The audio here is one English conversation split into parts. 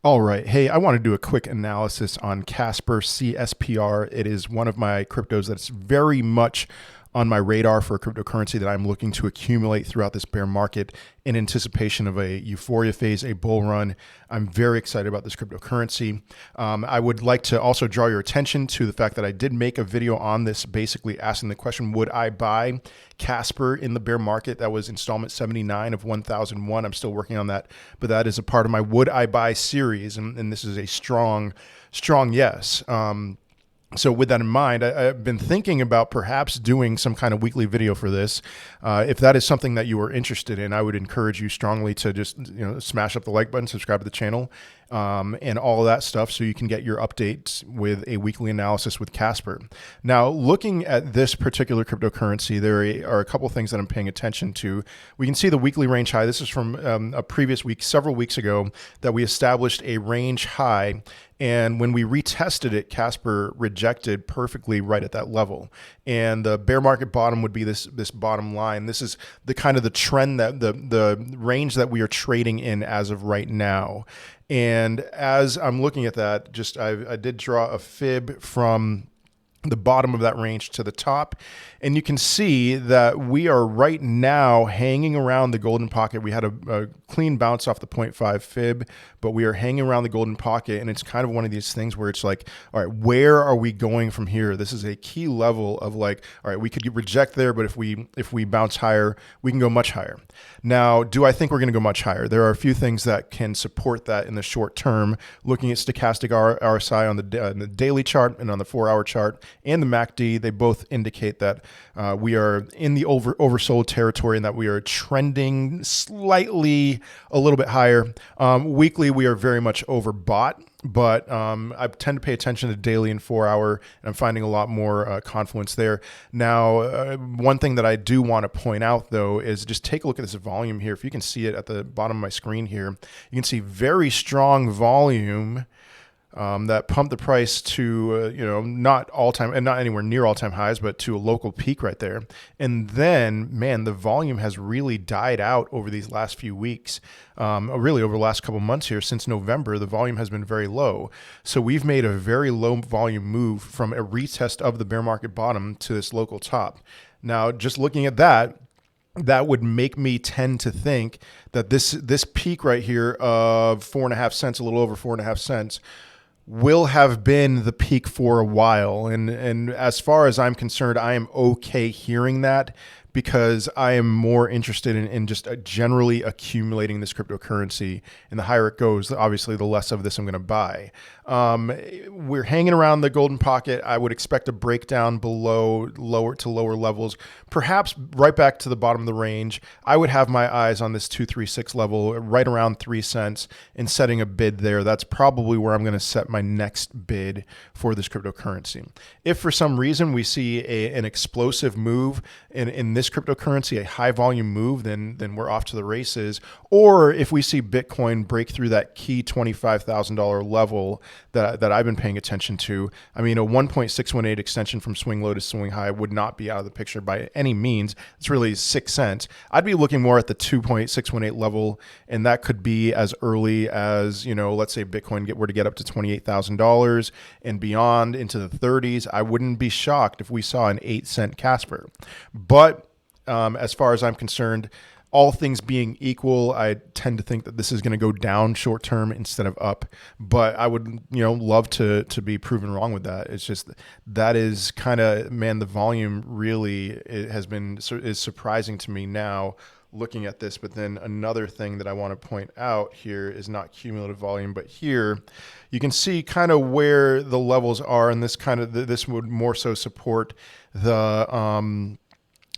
All right. Hey, I want to do a quick analysis on Casper CSPR. It is one of my cryptos that's very much on my radar for a cryptocurrency that I'm looking to accumulate throughout this bear market in anticipation of a euphoria phase, a bull run. I'm very excited about this cryptocurrency. I would like to also draw your attention to the fact that I did make a video on this, basically asking the question, would I buy Casper in the bear market? That was installment 79 of 1001. I'm still working on that, but that is a part of my would I buy series. And this is a strong yes. So with that in mind, I've been thinking about perhaps doing some kind of weekly video for this. If that is something that you are interested in, I would encourage you strongly to just smash up the like button, subscribe to the channel, and all of that stuff so you can get your updates with a weekly analysis with Casper. Now, looking at this particular cryptocurrency, there are a couple things that I'm paying attention to. We can see the weekly range high. This is from a previous week, several weeks ago, that we established a range high. And when we retested it, Casper rejected perfectly right at that level. And the bear market bottom would be this bottom line. This is the kind of the trend that the range that we are trading in as of right now. And as I'm looking at that, I did draw a fib from the bottom of that range to the top. And you can see that we are right now hanging around the golden pocket. We had a clean bounce off the 0.5 fib, but we are hanging around the golden pocket. And it's kind of one of these things where it's like, all right, where are we going from here? This is a key level of like, all right, we could reject there, but if we bounce higher, we can go much higher. Now, do I think we're going to go much higher? There are a few things that can support that in the short term. Looking at stochastic RSI on the daily chart and on the 4-hour chart and the MACD, they both indicate that we are in the oversold territory and that we are trending slightly a little bit higher. Weekly, we are very much overbought, but I tend to pay attention to daily and 4-hour, and I'm finding a lot more confluence there. Now, one thing that I do want to point out, though, is just take a look at this volume here. If you can see it at the bottom of my screen here, you can see very strong volume that pumped the price to, not all-time and not anywhere near all-time highs, but to a local peak right there. And then, man, the volume has really died out over these last few weeks. Really over the last couple months here. Since November, the volume has been very low. So we've made a very low volume move from a retest of the bear market bottom to this local top. Now, just looking at that would make me tend to think that this peak right here of 4.5 cents, a little over 4.5 cents, will have been the peak for a while. And as far as I'm concerned, I am okay hearing that, because I am more interested in just generally accumulating this cryptocurrency. And the higher it goes, obviously, the less of this I'm going to buy. We're hanging around the golden pocket. I would expect a breakdown below lower levels, perhaps right back to the bottom of the range. I would have my eyes on this 236 level right around 3 cents and setting a bid there. That's probably where I'm going to set my next bid for this cryptocurrency. If for some reason we see an explosive move in this cryptocurrency, a high volume move, then we're off to the races. Or if we see Bitcoin break through that key $25,000 level that I've been paying attention to, I mean, a 1.618 extension from swing low to swing high would not be out of the picture by any means. It's really 6 cents. I'd be looking more at the 2.618 level, and that could be as early as, let's say Bitcoin were to get up to $28,000 and beyond into the 30s. I wouldn't be shocked if we saw an 8-cent Casper. But as far as I'm concerned, all things being equal, I tend to think that this is going to go down short term instead of up. But I would, love to be proven wrong with that. It's just that is kind of, man, the volume really is surprising to me now looking at this. But then another thing that I want to point out here is not cumulative volume, but here you can see kind of where the levels are, and this would more so support the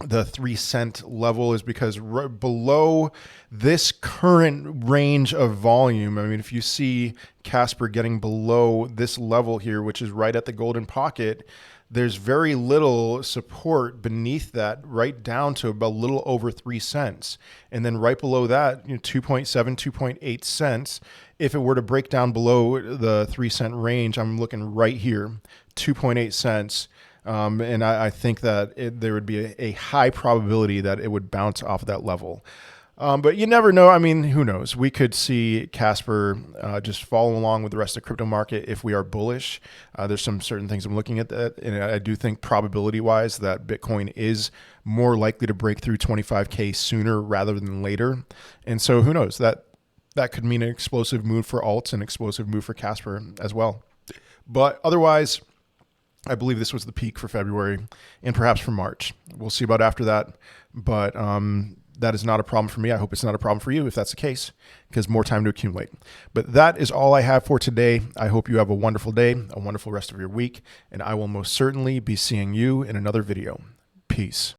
3 cent level, is because below this current range of volume, I mean, if you see Casper getting below this level here, which is right at the golden pocket, there's very little support beneath that, right down to about a little over 3 cents. And then right below that, 2.7, 2.8 cents. If it were to break down below the 3 cent range, I'm looking right here, 2.8 cents. And I think that there would be a high probability that it would bounce off of that level. But you never know. I mean, who knows? We could see Casper just follow along with the rest of the crypto market if we are bullish. There's some certain things I'm looking at that, and I do think probability wise that Bitcoin is more likely to break through 25K sooner rather than later. And so who knows, that could mean an explosive move for alts and explosive move for Casper as well. But otherwise, I believe this was the peak for February and perhaps for March. We'll see about after that. But that is not a problem for me. I hope it's not a problem for you if that's the case, because more time to accumulate. But that is all I have for today. I hope you have a wonderful day, a wonderful rest of your week, and I will most certainly be seeing you in another video. Peace.